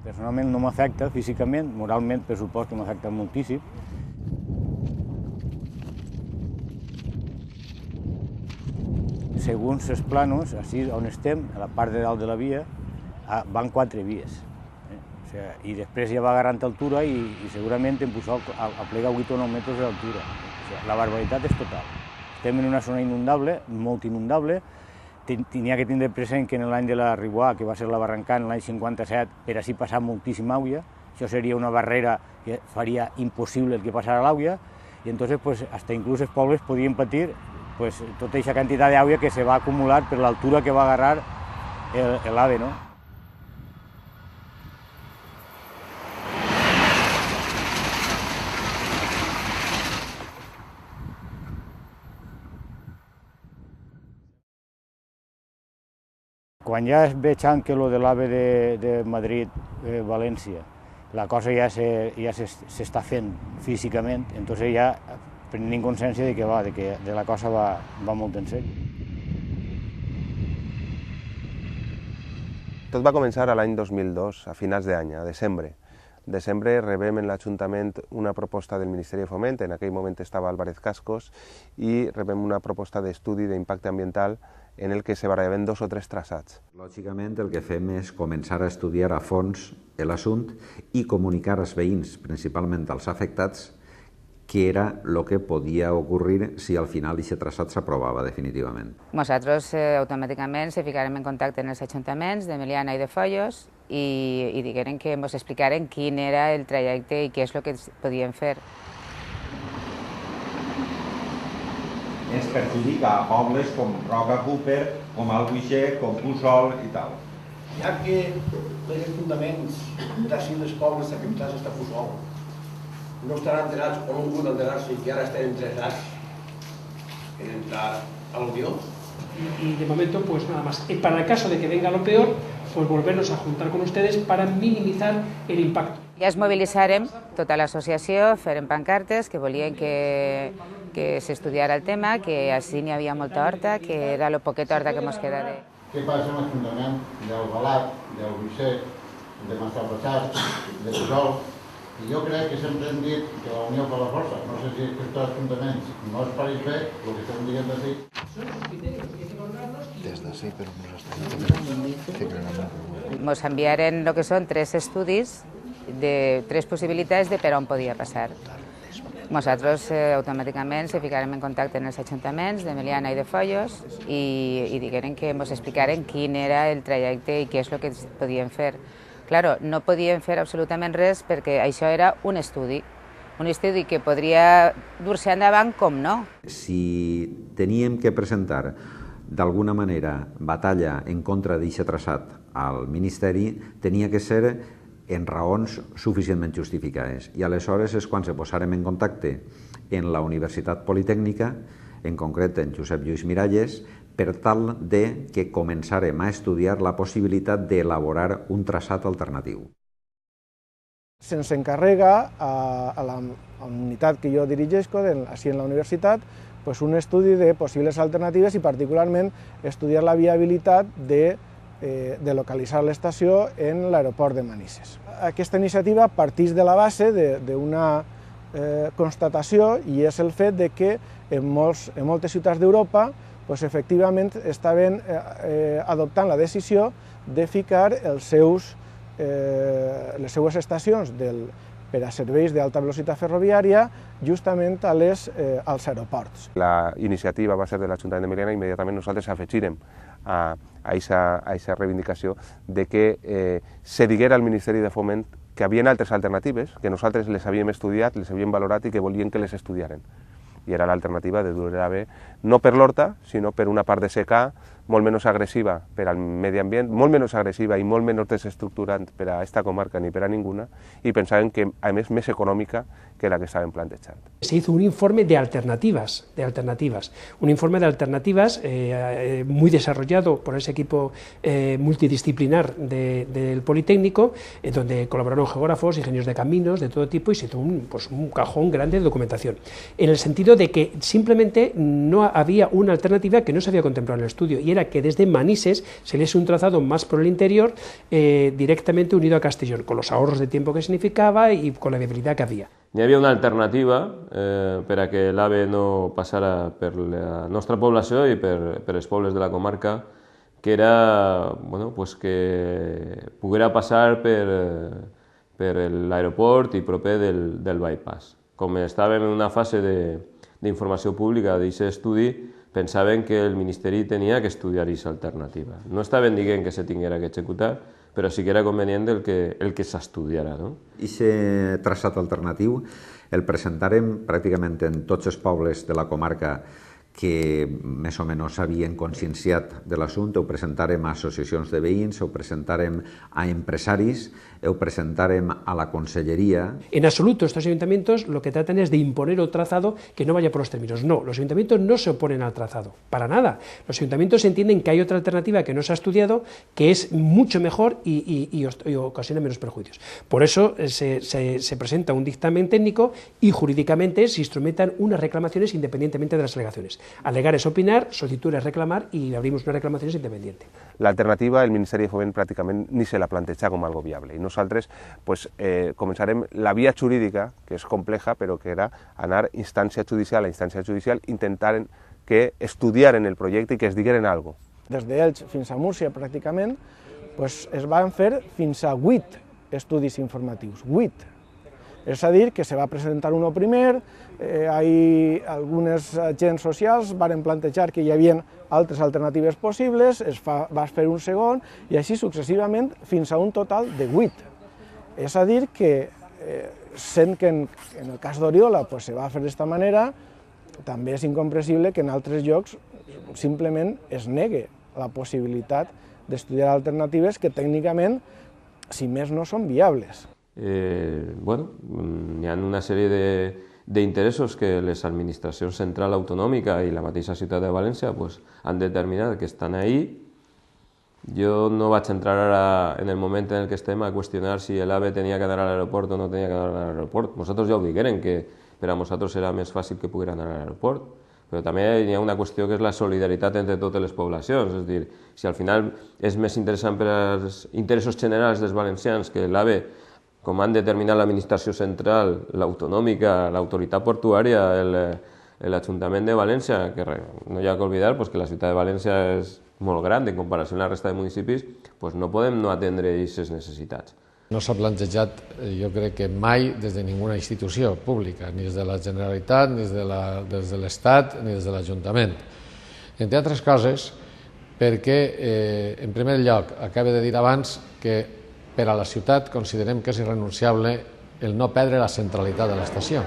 Personalment no m'afecta físicament, moralment per supost que m'afecta moltíssim. Segons els planos, així on estem, a la part de dalt de la via, van 4 vies. I després ja va agarrant altura i segurament em posó a plegar 8 o 9 metres d'altura. La barbaritat és total. Estem en una zona inundable, molt inundable. Tenia que tindre present que en l'any de la Riuà, que va ser la Barrancant, l'any 57, per així passar moltíssima aigua. Això seria una barrera que faria impossible el que passara l'aigua, i entonces hasta inclús els pobles podien patir tota aquesta quantitat d'aigua que se va acumular per l'altura que va agarrar l'AVE, no? Quan ja veig que lo de l'AVE de Madrid-València, la cosa ja s'està fent físicament, entonces ja prenent consciència de que la cosa va molt en sèrio. Tot va començar a l'any 2002, a finals d'any, a desembre. En desembre rebem en l'Ajuntament una proposta del Ministeri de Foment, en aquell moment estava Álvarez Cascos, i rebem una proposta d'estudi d'impacte ambiental en el que se barallaven 2 o 3 traçats. Lògicament, el que fem és començar a estudiar a fons l'assumpte i comunicar als veïns, principalment als afectats, què era el que podia ocorrir si al final aquest traçat s'aprovava definitivament. Nosaltres automàticament se ficarem en contacte amb els ajuntaments de Meliana i de Foios i digueren que ens explicaren quin era el trajecte i què és el que podien fer. Ens perjudica a pobles com Roca Cooper, com Albuixec, com Puçol i tal. Ja que els ajuntaments d'ací dels pobles afectats a Puçol no estaran enterats o no han pogut enterar-se que ara estan interessats en entrar a lo peor. Y de momento, pues nada más. Y para el caso de que venga lo peor, pues volvernos a juntar con ustedes para minimizar el impacto. Ja es mobilitzarem tota l'associació, farem pancartes que volien que s'estudiara el tema, que així n'hi havia molta horta, que era la poqueta horta que ens quedava. Què passa amb l'Ajuntament d'Albalat, d'Albuixec, de Massabassat, de Puçol? I jo crec que sempre hem dit que la unió fa la força. No sé si aquests ajuntaments no es pareix bé, el que estem dient d'ací. Des d'ací, però nosaltres Ens enviaren el que són 3 estudis de 3 possibilitats de per on podia passar. Nosaltres automàticament se ficarem en contacte amb els ajuntaments de Meliana i de Foios i digueren que ens explicaren quin era el trajecte i què és el que podien fer. Claro, no podien fer absolutament res perquè això era un estudi que podria dur-se endavant com no. Si teníem que presentar d'alguna manera batalla en contra d'aquest traçat al Ministeri, tenia que ser en raons suficientment justificades. I aleshores és quan se posarem en contacte en la Universitat Politècnica, en concret en Josep Lluís Miralles, per tal de que començarem a estudiar la possibilitat d'elaborar un traçat alternatiu. Se'ns encarrega a la unitat que jo dirigeixo, així en la universitat, un estudi de possibles alternatives i particularment estudiar la viabilitat de localitzar l'estació en l'aeroport de Manises. Aquesta iniciativa parteix de la base d'una constatació i és el fet que en moltes ciutats d'Europa efectivament estaven adoptant la decisió de ficar les seues estacions per a serveis d'alta velocitat ferroviària justament als aeroports. La iniciativa va ser de l'Ajuntament de Meliana i immediatament nosaltres afegirem a aquesta reivindicació de que se diguera al Ministeri de Foment que hi havia altres alternatives, que nosaltres les havíem estudiat, les havíem valorat i que volien que les estudiaren. I era l'alternativa de dur l'AVE no per l'horta, sinó per una part de secà molt menys agressiva per al medi ambient, molt menys agressiva i molt menys desestructurant per a aquesta comarca ni per a ninguna, i pensàvem que, a més que la que estaven plantejant. Se hizo un informe de alternativas, un informe de alternativas muy desarrollado por ese equipo multidisciplinar del Politécnico, donde colaboraron geógrafos, ingenieros de caminos, de todo tipo, y se hizo un cajón grande de documentación, en el sentido de que simplemente no había una alternativa que no se había contemplado en el estudio, y era que desde Manises se le es un trazado más por el interior directamente unido a Castellón, con los ahorros de tiempo que significaba y con la viabilidad que había. Hi havia una alternativa per a que l'AVE no passara per la nostra població i per els pobles de la comarca, que era pues que poguera passar per l'aeroport i proper del bypass. Com estàvem en una fase d'informació pública d'aquest estudi, pensaven que el Ministeri tenia que estudiar aquesta alternativa. No estaven dient que se tinguera que executar, però sí que era convenient el que s'estudiara. Aquest traçat alternatiu el presentarem pràcticament en tots els pobles de la comarca que més o menys s'havien conscienciat de l'assumpte, ho presentarem a associacions de veïns, ho presentarem a empresaris, ho presentarem a la conselleria. En absoluto, estos ayuntamientos lo que tratan es de imponer un trazado que no vaya por los términos. No, los ayuntamientos no se oponen al trazado, para nada. Los ayuntamientos entienden que hay otra alternativa que no se ha estudiado, que es mucho mejor y ocasiona menos perjuicios. Por eso se presenta un dictamen técnico y jurídicamente se instrumentan unas reclamaciones independientemente de las alegaciones. Alegar es opinar, solicitud es reclamar y abrimos unas reclamaciones independientes. La alternativa el Ministeri de Foment pràcticament ni se la planteja com algo viable i nosaltres començarem la via jurídica, que és compleja, però que era anar instància judicial a instància judicial, intentant que estudiaren el projecte i que es digueren alguna cosa. Des d'Elx fins a Múrcia pràcticament es van fer fins a 8 estudis informatius, 8. És a dir, que se va presentar uno primer, algunes agents socials van plantejar que hi havia altres alternatives possibles, va fer un segon i així successivament fins a un total de 8. És a dir, que sent que en el cas d'Oriola se va fer d'esta manera, també és incomprensible que en altres llocs simplement es negue la possibilitat d'estudiar alternatives que tècnicament, si més no, són viables. Hi ha una sèrie d'interessos que les administracions central autonòmica i la mateixa ciutat de València han determinat que estan ahí. Jo no vaig entrar ara, en el moment en què estem, a qüestionar si l'AVE tenia que anar a l'aeroport o no tenia que anar a l'aeroport. Nosaltres ja ho digueren, que per a nosaltres era més fàcil que poguera anar a l'aeroport, però també hi ha una qüestió que és la solidaritat entre totes les poblacions, és a dir, si al final és més interessant per als interessos generals dels valencians que l'AVE, com han determinat l'administració central, l'autonòmica, l'autoritat portuària, l'Ajuntament de València, que no hi ha que oblidar que la ciutat de València és molt gran en comparació amb la resta de municipis, no podem no atendre aquestes necessitats. No s'ha plantejat, jo crec que mai, des de ninguna institució pública, ni des de la Generalitat, ni des de l'Estat, ni des de l'Ajuntament. Entre altres coses, perquè, en primer lloc, acabo de dir abans que per a la ciutat considerem que és irrenunciable el no perdre la centralitat de l'estació.